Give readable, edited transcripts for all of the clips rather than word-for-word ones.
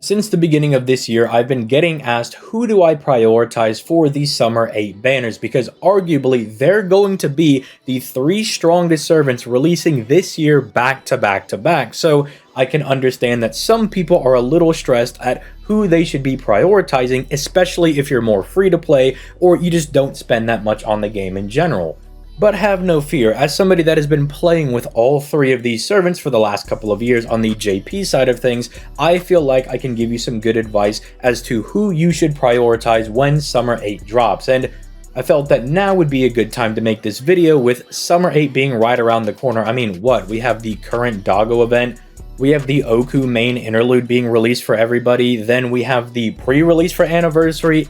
Since the beginning of this year, I've been getting asked who do I prioritize for the Summer 8 banners, because arguably they're going to be the 3 strongest servants releasing this year back to back to back. So I can understand that some people are a little stressed at who they should be prioritizing, especially if you're more free to play or you just don't spend that much on the game in general. But have no fear, as somebody that has been playing with all 3 of these servants for the last couple of years on the JP side of things, I feel like I can give you some good advice as to who you should prioritize when Summer 8 drops. And I felt that now would be a good time to make this video, with Summer 8 being right around the corner. I mean, what? We have the current Doggo event, we have the Oku main interlude being released for everybody, then we have the pre-release for Anniversary,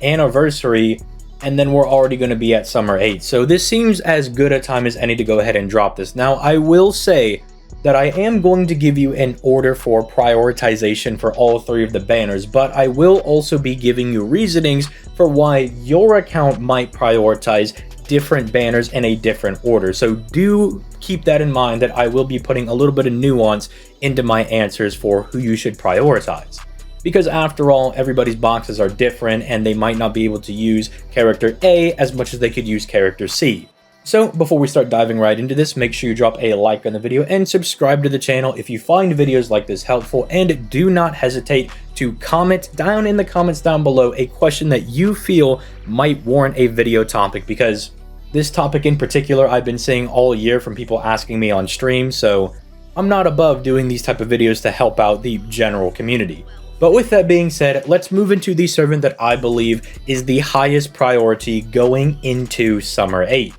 and then we're already going to be at Summer 8. So this seems as good a time as any to go ahead and drop this. Now, I will say that I am going to give you an order for prioritization for all 3 of the banners, but I will also be giving you reasonings for why your account might prioritize different banners in a different order. So do keep that in mind, that I will be putting a little bit of nuance into my answers for who you should prioritize. Because after all, everybody's boxes are different and they might not be able to use character A as much as they could use character C. So before we start diving right into this, make sure you drop a like on the video and subscribe to the channel if you find videos like this helpful, and do not hesitate to comment down in the comments down below a question that you feel might warrant a video topic, because this topic in particular I've been seeing all year from people asking me on stream, so I'm not above doing these type of videos to help out the general community. But with that being said, let's move into the servant that I believe is the highest priority going into Summer 8.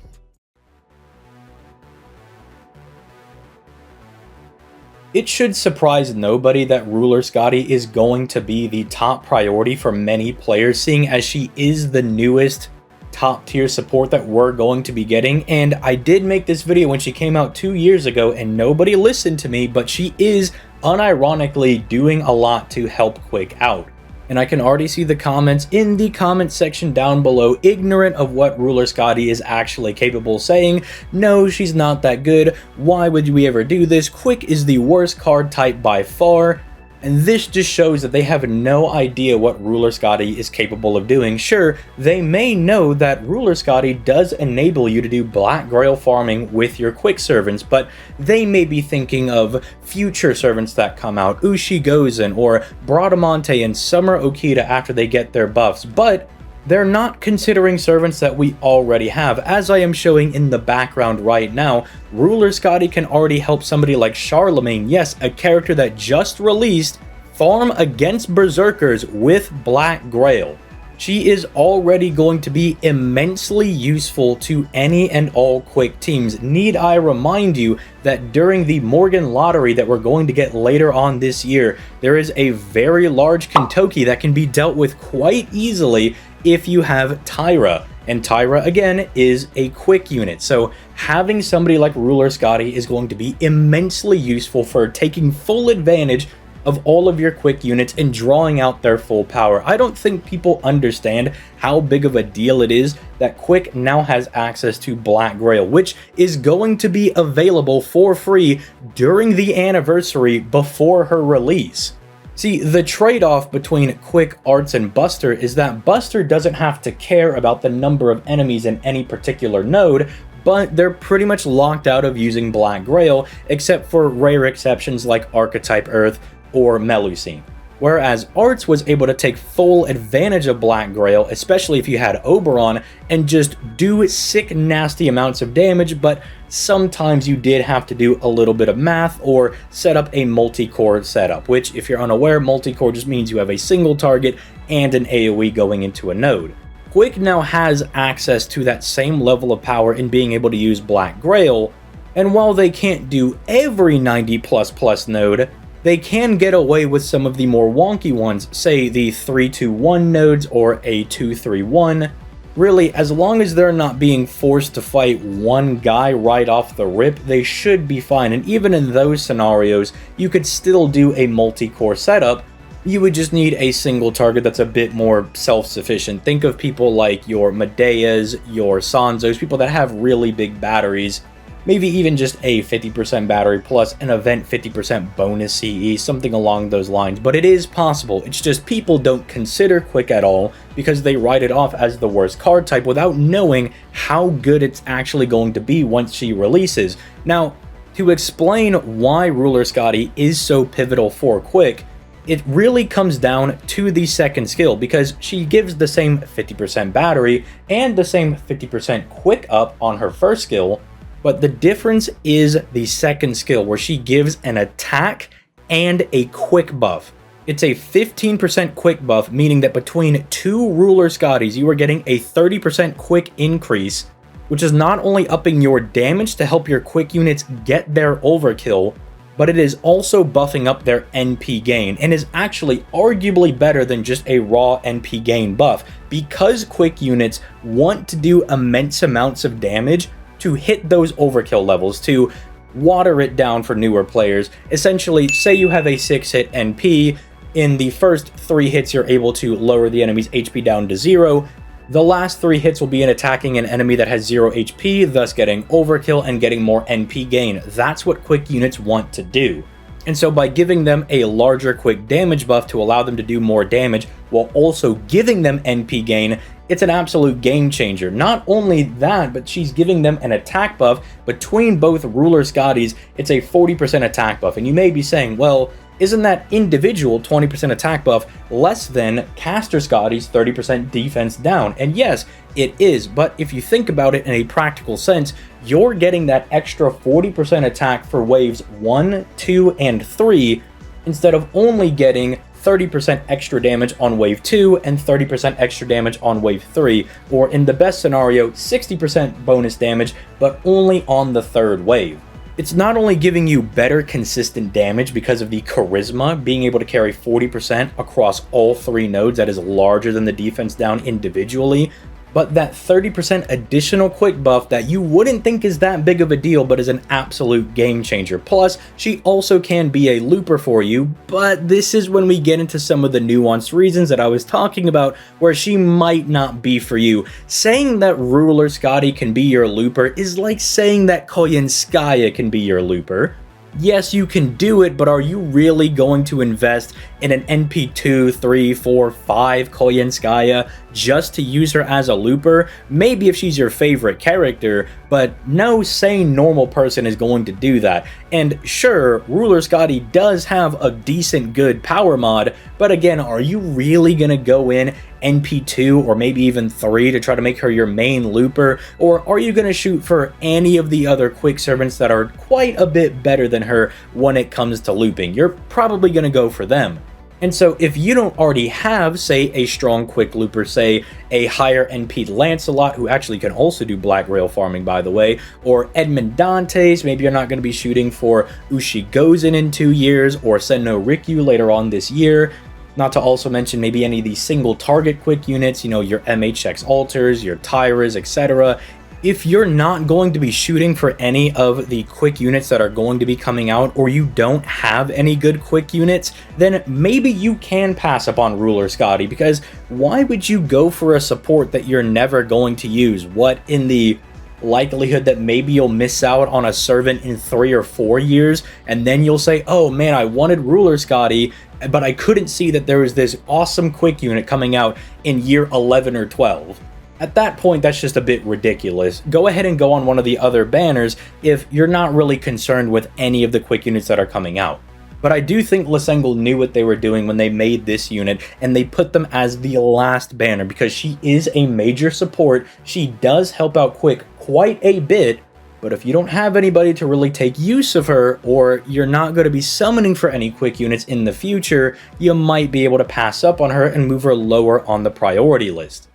It should surprise nobody that Ruler Scotty is going to be the top priority for many players, seeing as she is the newest top tier support that we're going to be getting. And I did make this video when she came out 2 years ago and nobody listened to me, but she is unironically doing a lot to help Quick out. And I can already see the comments in the comment section down below, ignorant of what Ruler Scotty is actually capable, saying, no, she's not that good, why would we ever do this, Quick is the worst card type by far. And this just shows that they have no idea what Ruler Scotty is capable of doing. Sure, they may know that Ruler Scotty does enable you to do Black Grail farming with your Quick servants, but they may be thinking of future servants that come out, Ushi Gozen or Bradamante and Summer Okita after they get their buffs, but they're not considering servants that we already have. As I am showing in the background right now, Ruler Scotty can already help somebody like Charlemagne, yes, a character that just released, farm against Berserkers with Black Grail. She is already going to be immensely useful to any and all Quick teams. Need I remind you that during the Morgan lottery that we're going to get later on this year, there is a very large Kentucky that can be dealt with quite easily if you have Tyra, and Tyra again is a Quick unit. So having somebody like Ruler Scotty is going to be immensely useful for taking full advantage of all of your Quick units and drawing out their full power. I don't think people understand how big of a deal it is that Quick now has access to Black Grail, which is going to be available for free during the anniversary before her release. See, the trade-off between Quick, Arts, and Buster is that Buster doesn't have to care about the number of enemies in any particular node, but they're pretty much locked out of using Black Grail, except for rare exceptions like Archetype Earth or Melusine. Whereas Arts was able to take full advantage of Black Grail, especially if you had Oberon, and just do sick nasty amounts of damage, but sometimes you did have to do a little bit of math or set up a multi-core setup, which, if you're unaware, multi-core just means you have a single target and an AoE going into a node. Quick now has access to that same level of power in being able to use Black Grail, and while they can't do every 90++ node, they can get away with some of the more wonky ones, say the 3-2-1 nodes or a 2-3-1. Really, as long as they're not being forced to fight one guy right off the rip, they should be fine. And even in those scenarios, you could still do a multi-core setup. You would just need a single target that's a bit more self-sufficient. Think of people like your Medeas, your Sanzos, people that have really big batteries. maybe even just a 50% battery plus an event 50% bonus CE, something along those lines. But it is possible, it's just people don't consider Quick at all because they write it off as the worst card type without knowing how good it's actually going to be once she releases. Now, to explain why Ruler Scotty is so pivotal for Quick, it really comes down to the second skill, because she gives the same 50% battery and the same 50% quick up on her first skill, but the difference is the second skill, where she gives an attack and a quick buff. It's a 15% quick buff, meaning that between two Ruler Scotties, you are getting a 30% quick increase, which is not only upping your damage to help your quick units get their overkill, but it is also buffing up their NP gain, and is actually arguably better than just a raw NP gain buff, because quick units want to do immense amounts of damage to hit those overkill levels, to water it down for newer players. Essentially, say you have a 6-hit NP, in the first 3 hits you're able to lower the enemy's HP down to 0, the last 3 hits will be in attacking an enemy that has 0 HP, thus getting overkill and getting more NP gain. That's what quick units want to do. And so by giving them a larger quick damage buff to allow them to do more damage while also giving them NP gain, it's an absolute game changer. Not only that, but she's giving them an attack buff. Between both Ruler Scotties, it's a 40% attack buff. And you may be saying, well, isn't that individual 20% attack buff less than Caster Scotty's 30% defense down? And yes, it is, but if you think about it in a practical sense, you're getting that extra 40% attack for waves 1, 2, and 3, instead of only getting 30% extra damage on wave 2 and 30% extra damage on wave 3, or in the best scenario, 60% bonus damage, but only on the 3rd wave. It's not only giving you better consistent damage because of the charisma, being able to carry 40% across all 3 nodes, that is larger than the defense down individually, but that 30% additional quick buff that you wouldn't think is that big of a deal, but is an absolute game changer. Plus, she also can be a looper for you, but this is when we get into some of the nuanced reasons that I was talking about where she might not be for you. Saying that Ruler Scotty can be your looper is like saying that Koyenskaya can be your looper. Yes, you can do it, but are you really going to invest in an NP2, 3, 4, 5 Koyenskaya just to use her as a looper? Maybe if she's your favorite character, but no sane normal person is going to do that. And sure, Ruler Scotty does have a decent good power mod, but again, are you really going to go in NP2 or maybe even 3 to try to make her your main looper? Or are you going to shoot for any of the other quick servants that are quite a bit better than her when it comes to looping? You're probably going to go for them. And so if you don't already have, say, a strong quick looper, say a higher NP Lancelot, who actually can also do black rail farming, by the way, or Edmund Dantes, maybe you're not going to be shooting for Ushigozin in 2 years, or Senno Rikyu later on this year. Not to also mention maybe any of these single target quick units, you know, your MHX Alters, your Tyras, etc. If you're not going to be shooting for any of the quick units that are going to be coming out, or you don't have any good quick units, then maybe you can pass up on Ruler Scotty, because why would you go for a support that you're never going to use? What, in the likelihood that maybe you'll miss out on a servant in 3 or 4 years, and then you'll say, oh man, I wanted Ruler Scotty, but I couldn't see that there was this awesome quick unit coming out in year 11 or 12. At that point, that's just a bit ridiculous. Go ahead and go on one of the other banners if you're not really concerned with any of the quick units that are coming out. But I do think Lisengel knew what they were doing when they made this unit, and they put them as the last banner, because she is a major support. She does help out Quick quite a bit, but if you don't have anybody to really take use of her, or you're not going to be summoning for any quick units in the future, you might be able to pass up on her and move her lower on the priority list.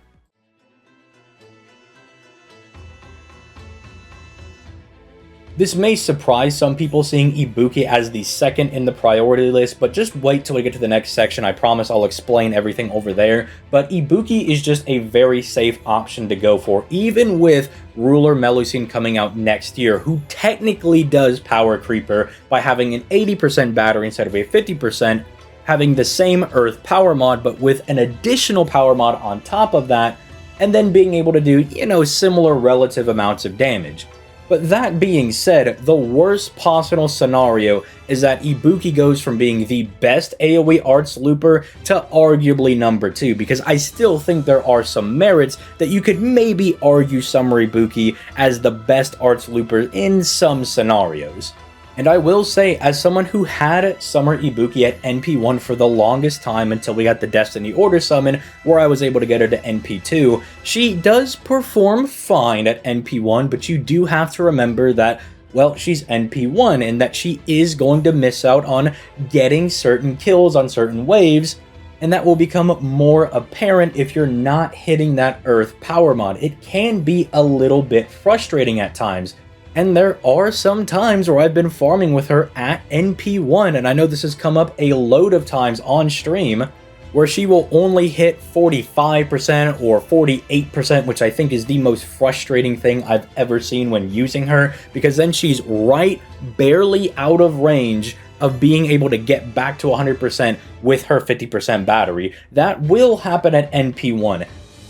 This may surprise some people seeing Ibuki as the second in the priority list, but just wait till we get to the next section. I promise I'll explain everything over there. But Ibuki is just a very safe option to go for, even with Ruler Melusine coming out next year, who technically does power creeper by having an 80% battery instead of a 50%, having the same Earth power mod, but with an additional power mod on top of that, and then being able to do, you know, similar relative amounts of damage. But that being said, the worst possible scenario is that Ibuki goes from being the best AoE arts looper to arguably number 2, because I still think there are some merits that you could maybe argue Summer Ibuki as the best arts looper in some scenarios. And I will say, as someone who had Summer Ibuki at NP1 for the longest time until we got the Destiny Order summon, where I was able to get her to NP2, she does perform fine at NP1, but you do have to remember that, well, she's NP1, and that she is going to miss out on getting certain kills on certain waves, and that will become more apparent if you're not hitting that Earth power mod. It can be a little bit frustrating at times. And there are some times where I've been farming with her at NP1, and I know this has come up a load of times on stream, where she will only hit 45% or 48%, which I think is the most frustrating thing I've ever seen when using her, because then she's right barely out of range of being able to get back to 100% with her 50% battery. That will happen at NP1.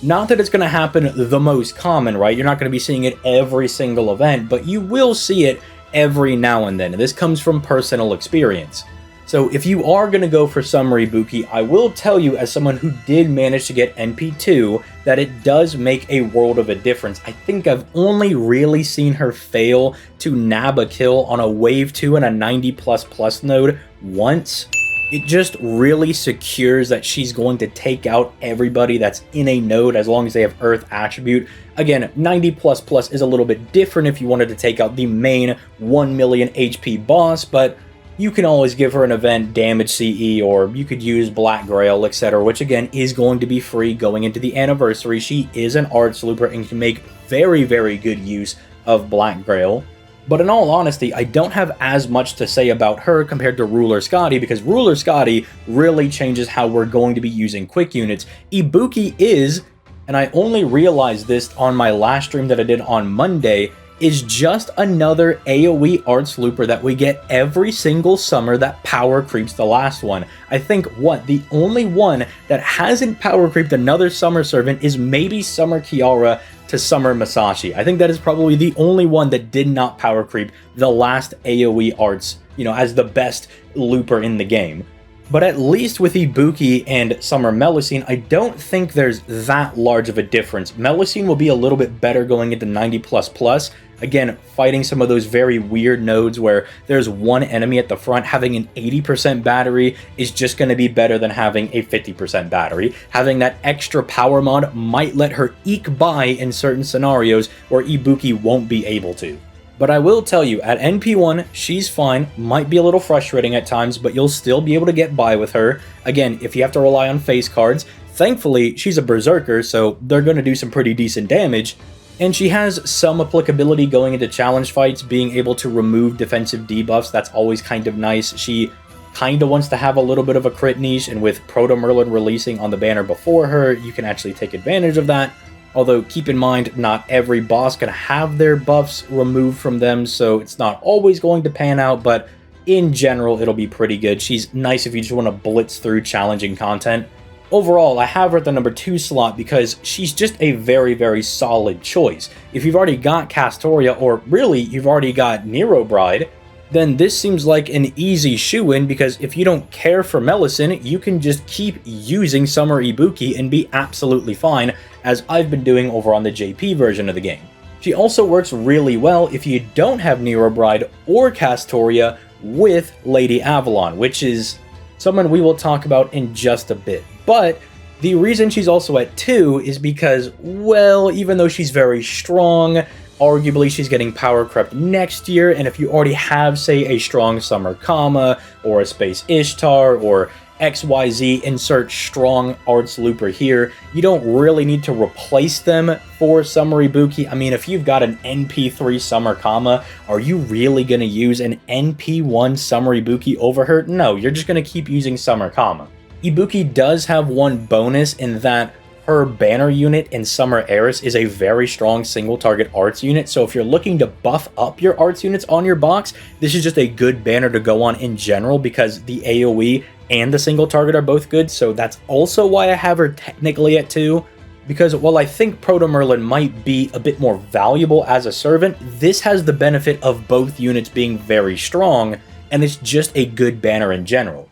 Not that it's going to happen the most common, right? You're not going to be seeing it every single event, but you will see it every now and then. And this comes from personal experience. So if you are going to go for Summer Ibuki, I will tell you, as someone who did manage to get NP2, that it does make a world of a difference. I think I've only really seen her fail to nab a kill on a wave 2 and a 90++ node once. It just really secures that she's going to take out everybody that's in a node as long as they have Earth attribute. Again, 90++ is a little bit different if you wanted to take out the main 1 million HP boss, but you can always give her an event, damage CE, or you could use Black Grail, etc., which again is going to be free going into the anniversary. She is an arts looper and can make very, very good use of Black Grail. But in all honesty, I don't have as much to say about her compared to Ruler Scotty, because Ruler Scotty really changes how we're going to be using quick units. Ibuki is, and I only realized this on my last stream that I did on Monday, is just another AoE arts looper that we get every single summer that power creeps the last one. I think, the only one that hasn't power creeped another summer servant is maybe Summer Kiara to Summer Masashi. I think that is probably the only one that did not power creep the last AoE arts, as the best looper in the game. But at least with Ibuki and Summer Melusine, I don't think there's that large of a difference. Melusine will be a little bit better going into 90++. Again, fighting some of those very weird nodes where there's one enemy at the front, having an 80% battery is just going to be better than having a 50% battery. Having that extra power mod might let her eke by in certain scenarios where Ibuki won't be able to. But I will tell you, at NP1, she's fine, might be a little frustrating at times, but you'll still be able to get by with her. Again, if you have to rely on face cards, thankfully, she's a berserker, so they're going to do some pretty decent damage. And she has some applicability going into challenge fights, being able to remove defensive debuffs. That's always kind of nice. She kind of wants to have a little bit of a crit niche, and with Proto Merlin releasing on the banner before her, you can actually take advantage of that. Although, keep in mind, not every boss can have their buffs removed from them, so it's not always going to pan out, but in general, it'll be pretty good. She's nice if you just want to blitz through challenging content. Overall, I have her at the number 2 slot because she's just a very, very solid choice. If you've already got Castoria, or really, you've already got Nero Bride, then this seems like an easy shoo-in, because if you don't care for Melusine, you can just keep using Summer Ibuki and be absolutely fine, as I've been doing over on the JP version of the game. She also works really well if you don't have Nero Bride or Castoria with Lady Avalon, which is someone we will talk about in just a bit. But the reason she's also at 2 is because, well, even though she's very strong, arguably she's getting power crept next year, and if you already have, say, a strong Summer Kama, or a Space Ishtar, or XYZ, insert strong arts looper here, you don't really need to replace them for Summer Ibuki. I mean, if you've got an NP3 Summer Kama, are you really going to use an NP1 Summer Ibuki over her? No, you're just going to keep using Summer Kama. Ibuki does have one bonus in that her banner unit in Summer Heiress is a very strong single target arts unit, so if you're looking to buff up your arts units on your box, this is just a good banner to go on in general, because the AoE and the single target are both good, so that's also why I have her technically at 2. Because while I think Proto Merlin might be a bit more valuable as a servant, this has the benefit of both units being very strong, and it's just a good banner in general.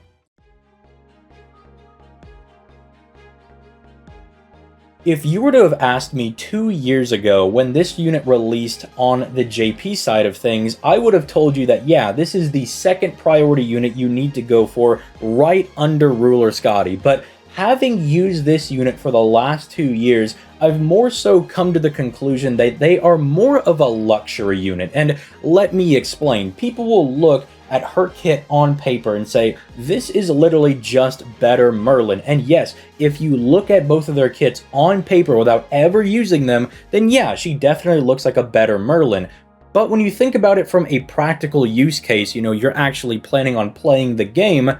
If you were to have asked me 2 years ago when this unit released on the JP side of things, I would have told you that yeah, this is the second priority unit you need to go for right under Ruler Scotty, but having used this unit for the last 2 years, I've more so come to the conclusion that they are more of a luxury unit, and let me explain. People will look at her kit on paper and say, this is literally just better Merlin. And yes, if you look at both of their kits on paper without ever using them, then yeah, she definitely looks like a better Merlin. But when you think about it from a practical use case, you know, you're actually planning on playing the game,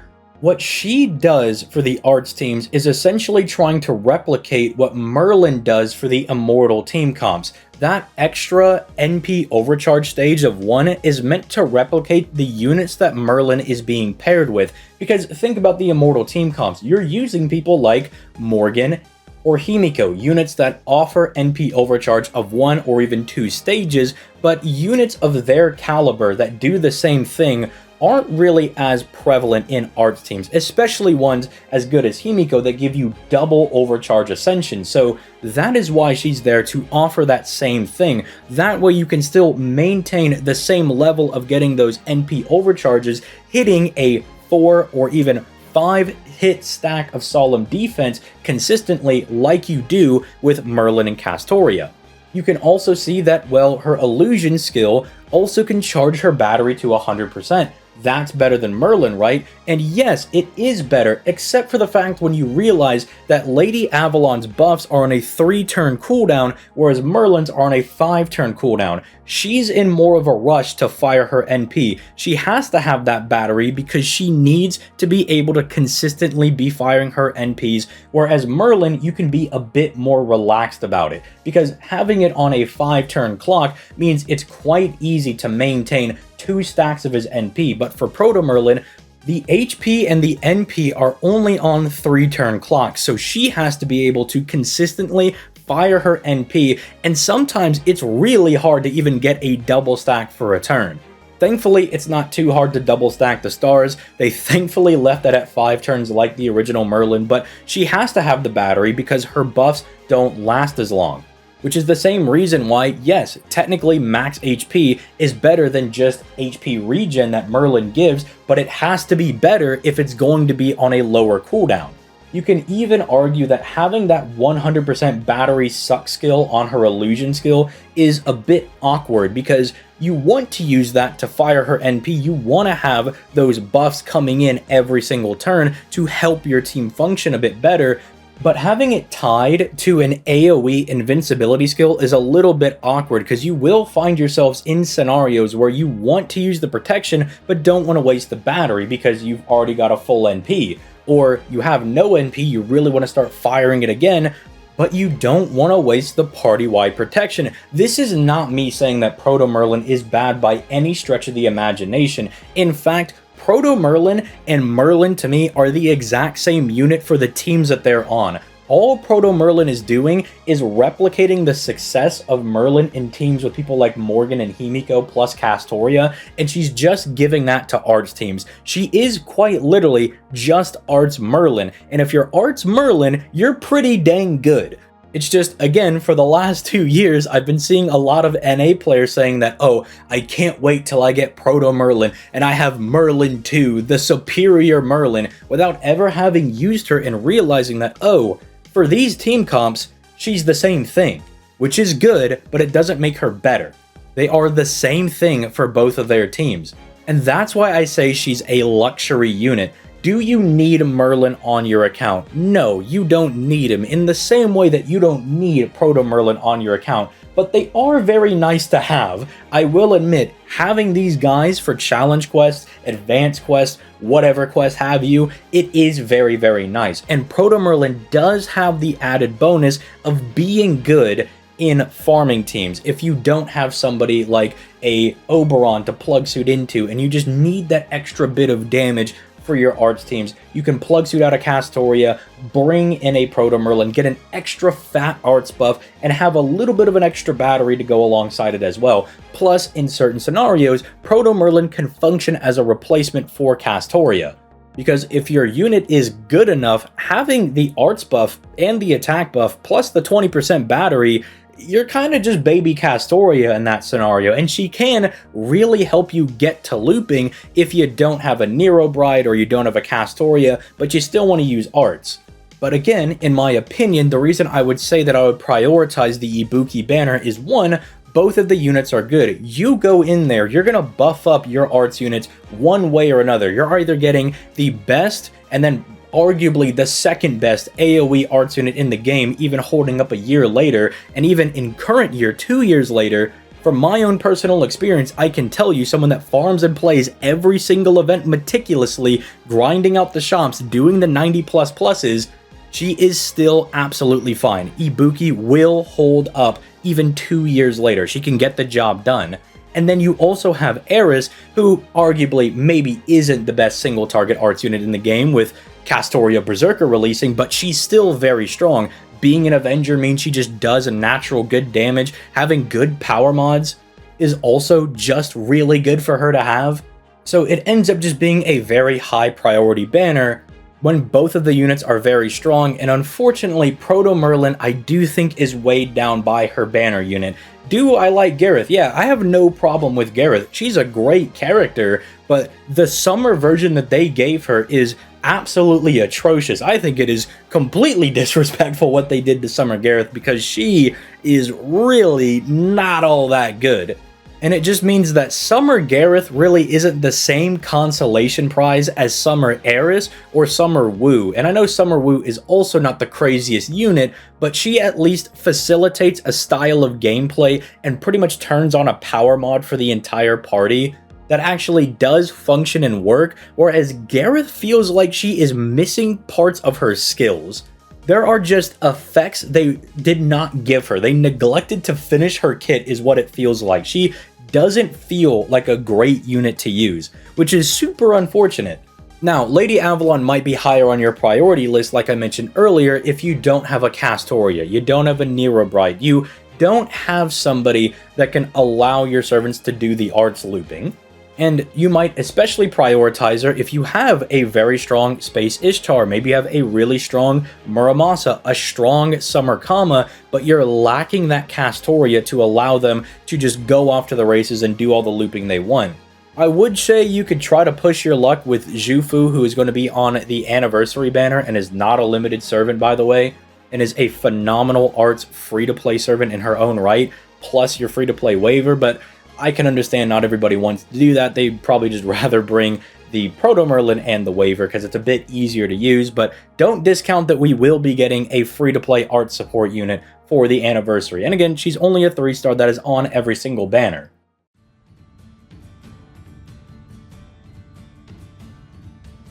what she does for the arts teams is essentially trying to replicate what Merlin does for the Immortal team comps. That extra NP overcharge stage of 1 is meant to replicate the units that Merlin is being paired with. Because think about the Immortal team comps. You're using people like Morgan or Himiko, units that offer NP overcharge of 1 or even 2 stages, but units of their caliber that do the same thing aren't really as prevalent in arts teams, especially ones as good as Himiko that give you double overcharge ascension. So that is why she's there, to offer that same thing. That way you can still maintain the same level of getting those NP overcharges, hitting a 4 or even 5 hit stack of Solemn Defense consistently like you do with Merlin and Castoria. You can also see that, well, her illusion skill also can charge her battery to 100%. That's better than Merlin, right? And yes, it is better, except for the fact when you realize that Lady Avalon's buffs are on a 3-turn cooldown, whereas Merlin's are on a 5-turn cooldown. She's in more of a rush to fire her NP. She has to have that battery because she needs to be able to consistently be firing her NPs, whereas Merlin, you can be a bit more relaxed about it, because having it on a 5-turn clock means it's quite easy to maintain 2 stacks of his NP, but for Proto Merlin, the HP and the NP are only on 3-turn clocks, so she has to be able to consistently fire her NP, and sometimes it's really hard to even get a double stack for a turn. Thankfully, it's not too hard to double stack the stars. They thankfully left that at 5 turns like the original Merlin, but she has to have the battery because her buffs don't last as long. Which is the same reason why, yes, technically max HP is better than just HP regen that Merlin gives, but it has to be better if it's going to be on a lower cooldown. You can even argue that having that 100% battery suck skill on her illusion skill is a bit awkward, because you want to use that to fire her NP. You want to have those buffs coming in every single turn to help your team function a bit better. But having it tied to an AoE invincibility skill is a little bit awkward, because you will find yourselves in scenarios where you want to use the protection but don't want to waste the battery because you've already got a full NP. Or you have no NP, you really want to start firing it again, but you don't want to waste the party-wide protection. This is not me saying that Proto Merlin is bad by any stretch of the imagination. In fact, Proto Merlin and Merlin to me are the exact same unit for the teams that they're on. All Proto Merlin is doing is replicating the success of Merlin in teams with people like Morgan and Himiko plus Castoria, and she's just giving that to Arts teams. She is quite literally just Arts Merlin, and if you're Arts Merlin, you're pretty dang good. It's just, again, for the last 2 years, I've been seeing a lot of NA players saying that, oh, I can't wait till I get Proto Merlin, and I have Merlin 2, the superior Merlin, without ever having used her and realizing that, oh, for these team comps, she's the same thing, which is good, but it doesn't make her better. They are the same thing for both of their teams. And that's why I say she's a luxury unit. Do you need Merlin on your account? No, you don't need him, in the same way that you don't need Proto Merlin on your account, but they are very nice to have. I will admit, having these guys for challenge quests, advanced quests, whatever quest have you, it is very, very nice. And Proto Merlin does have the added bonus of being good in farming teams. If you don't have somebody like a Oberon to plug suit into and you just need that extra bit of damage for your arts teams. You can plug suit out a Castoria, bring in a Proto Merlin, get an extra fat arts buff, and have a little bit of an extra battery to go alongside it as well. Plus, in certain scenarios, Proto Merlin can function as a replacement for Castoria. Because if your unit is good enough, having the arts buff and the attack buff plus the 20% battery, you're kind of just baby Castoria in that scenario, and she can really help you get to looping if you don't have a Nero Bride or you don't have a Castoria, but you still want to use arts. But again, in my opinion, the reason I would say that I would prioritize the Ibuki banner is one, both of the units are good. You go in there, you're going to buff up your arts units one way or another. You're either getting the best and then arguably the second best AoE arts unit in the game, even holding up a year later, and even in current year, 2 years later. From my own personal experience, I can tell you, someone that farms and plays every single event meticulously, grinding out the shops, doing the 90 plus pluses, she is still absolutely fine. Ibuki will hold up even 2 years later. She can get the job done. And then you also have Eris, who arguably maybe isn't the best single target arts unit in the game with Castoria Berserker releasing, but she's still very strong. Being an Avenger means she just does a natural good damage. Having good power mods is also just really good for her to have. So it ends up just being a very high priority banner when both of the units are very strong, and unfortunately Proto Merlin I do think is weighed down by her banner unit. Do I like Gareth? Yeah, I have no problem with Gareth. She's a great character, but the summer version that they gave her is absolutely atrocious. I think it is completely disrespectful what they did to Summer Gareth, because she is really not all that good. And it just means that Summer Gareth really isn't the same consolation prize as Summer Eris or Summer Wu. And I know Summer Wu is also not the craziest unit, but she at least facilitates a style of gameplay and pretty much turns on a power mod for the entire party that actually does function and work, whereas Gareth feels like she is missing parts of her skills. There are just effects they did not give her. They neglected to finish her kit is what it feels like. She doesn't feel like a great unit to use, which is super unfortunate. Now, Lady Avalon might be higher on your priority list, like I mentioned earlier, if you don't have a Castoria, you don't have a Nero Bride, you don't have somebody that can allow your servants to do the arts looping. And you might especially prioritize her if you have a very strong Space Ishtar. Maybe you have a really strong Muramasa, a strong Summer Kama, but you're lacking that Castoria to allow them to just go off to the races and do all the looping they want. I would say you could try to push your luck with Zhufu, who is going to be on the Anniversary banner and is not a limited servant, by the way, and is a phenomenal arts free-to-play servant in her own right, plus your free-to-play waiver, but I can understand not everybody wants to do that. They'd probably just rather bring the Proto Merlin and the waiver because it's a bit easier to use, but don't discount that we will be getting a free-to-play art support unit for the Anniversary. And again, she's only a 3-star that is on every single banner.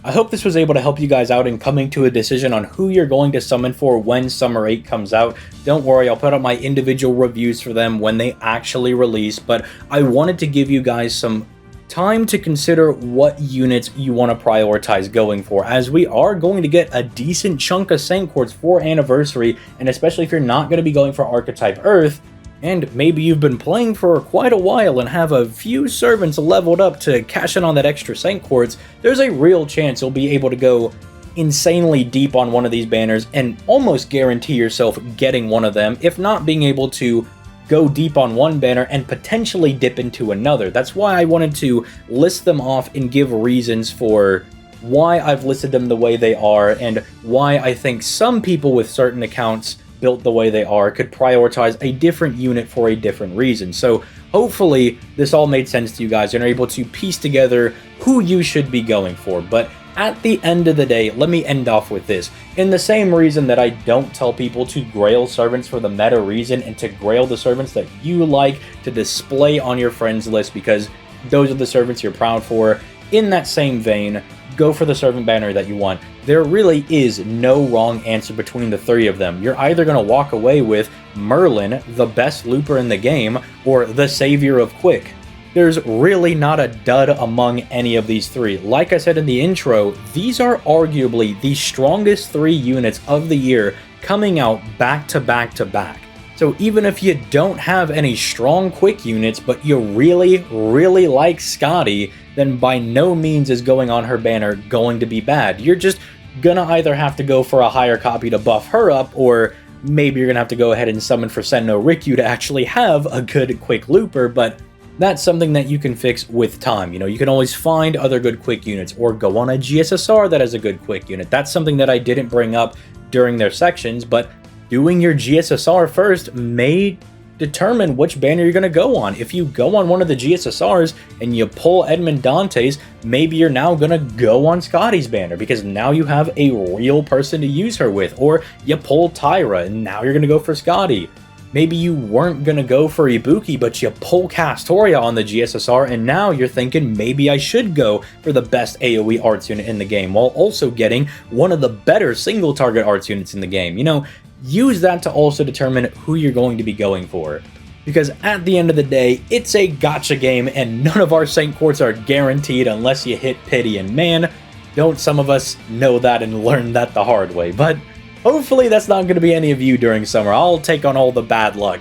I hope this was able to help you guys out in coming to a decision on who you're going to summon for when Summer 8 comes out. Don't worry, I'll put up my individual reviews for them when they actually release, but I wanted to give you guys some time to consider what units you want to prioritize going for, as we are going to get a decent chunk of Saint Quartz for Anniversary, and especially if you're not going to be going for Archetype Earth, and maybe you've been playing for quite a while and have a few servants leveled up to cash in on that extra Saint Quartz, there's a real chance you'll be able to go insanely deep on one of these banners and almost guarantee yourself getting one of them, if not being able to go deep on one banner and potentially dip into another. That's why I wanted to list them off and give reasons for why I've listed them the way they are, and why I think some people with certain accounts built the way they are could prioritize a different unit for a different reason. So hopefully this all made sense to you guys and are able to piece together who you should be going for. But at the end of the day, let me end off with this. In the same reason that I don't tell people to grail servants for the meta reason and to grail the servants that you like to display on your friends list because those are the servants you're proud for, in that same vein, go for the servant banner that you want. There really is no wrong answer between the three of them. You're either going to walk away with Merlin, the best looper in the game, or the Savior of Quick. There's really not a dud among any of these three. Like I said in the intro, these are arguably the strongest 3 units of the year coming out back to back to back. So even if you don't have any strong quick units, but you really like Scotty, then by no means is going on her banner going to be bad. You're just gonna either have to go for a higher copy to buff her up, or maybe you're gonna have to go ahead and summon for Senno Rikyu to actually have a good quick looper, but that's something that you can fix with time. You know, you can always find other good quick units or go on a GSSR that has a good quick unit. That's something that I didn't bring up during their sections, but doing your GSSR first may determine which banner you're going to go on. If you go on one of the GSSRs and you pull Edmond Dante's, maybe you're now going to go on Scotty's banner because now you have a real person to use her with. Or you pull Tyra and now you're going to go for Scotty. Maybe you weren't going to go for Ibuki, but you pull Castoria on the GSSR, and now you're thinking, maybe I should go for the best AoE arts unit in the game, while also getting one of the better single target arts units in the game. You know, use that to also determine who you're going to be going for. Because at the end of the day, it's a gacha game, and none of our Saint Courts are guaranteed unless you hit pity, and man, don't some of us know that and learn that the hard way. But hopefully that's not going to be any of you during summer. I'll take on all the bad luck.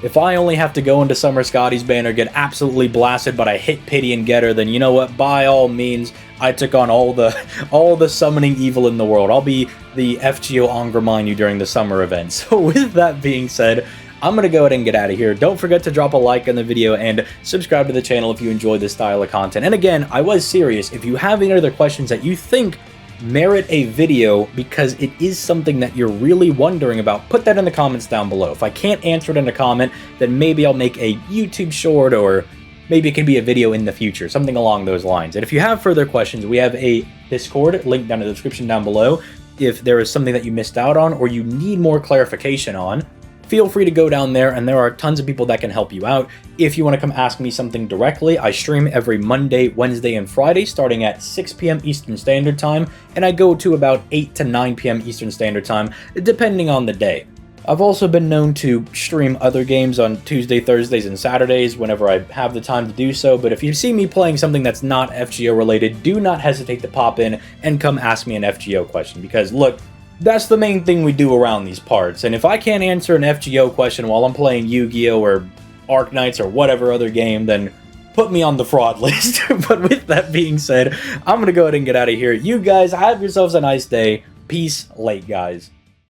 If I only have to go into Summer Scotty's banner, get absolutely blasted, but I hit pity and get her, then you know what? By all means, I took on all the summoning evil in the world. I'll be the FGO Angramanyu during the summer event. So with that being said, I'm going to go ahead and get out of here. Don't forget to drop a like on the video and subscribe to the channel if you enjoy this style of content. And again, I was serious. If you have any other questions that you think merit a video because it is something that you're really wondering about, put that in the comments down below. If I can't answer it in a comment, then maybe I'll make a YouTube short, or maybe it can be a video in the future, something along those lines. And if you have further questions, we have a Discord link down in the description down below. If there is something that you missed out on or you need more clarification on, feel free to go down there, and there are tons of people that can help you out. If you want to come ask me something directly, I stream every Monday, Wednesday, and Friday starting at 6 p.m. Eastern Standard Time, and I go to about 8 to 9 p.m. Eastern Standard Time, depending on the day. I've also been known to stream other games on Tuesday, Thursdays, and Saturdays whenever I have the time to do so, but if you see me playing something that's not FGO related, do not hesitate to pop in and come ask me an FGO question, because look, that's the main thing we do around these parts, and if I can't answer an FGO question while I'm playing Yu-Gi-Oh! Or Arknights or whatever other game, then put me on the fraud list. But with that being said, I'm gonna go ahead and get out of here. You guys have yourselves a nice day. Peace late, guys.